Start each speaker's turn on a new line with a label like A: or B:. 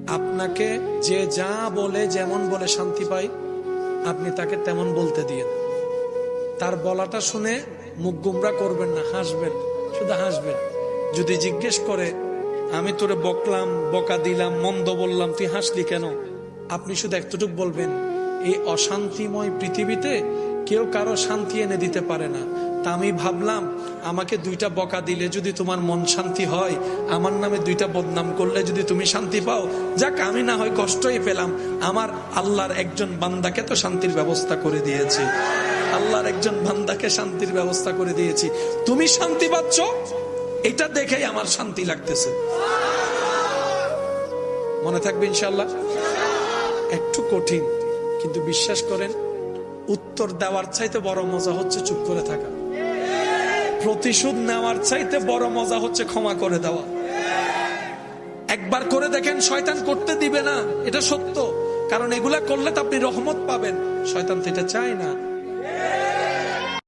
A: আপনাকে যে যা বলে যেমন বলে শান্তি পাই, আপনি তাকে তেমন বলতে দিয়েন। তার বলাটা শুনে মুখ গুমরা করবেন না, হাসবেন, শুধু হাসবেন। যদি জিজ্ঞেস করে আমি তোরে বকলাম, বকা দিলাম, মন্দ বললাম, তুই হাসলি কেন, আপনি শুধু এতটুকু বলবেন, এই অশান্তিময় পৃথিবীতে কেউ কারো শান্তি এনে দিতে পারে না। তা আমি ভাবলাম আমাকে 2টা বকা দিলে যদি তোমার মন শান্তি হয়, আমার নামে 2টা বদনাম করলে যদি তুমি শান্তি পাও, যাক আমি না হয় কষ্টই পেলাম, আমার আল্লাহর একজন বান্দাকে তো শান্তির ব্যবস্থা করে দিয়েছি, আল্লাহর একজন বান্দাকে শান্তির ব্যবস্থা করে দিয়েছি, তুমি শান্তি পাচ্ছ, এটা দেখেই আমার শান্তি লাগতেছে। মনে থাকবে ইনশাআল্লাহ। একটু কঠিন, কিন্তু বিশ্বাস করেন উত্তর দেওয়ার চাইতে বড় মজা হচ্ছে চুপ করে থাকা। প্রতিশোধ নেওয়ার চাইতে বড় মজা হচ্ছে ক্ষমা করে দেওয়া। একবার করে দেখেন, শয়তান করতে দিবে না, এটা সত্য। কারণ এগুলা করলে তো আপনি রহমত পাবেন, শয়তান তো এটা চায় না।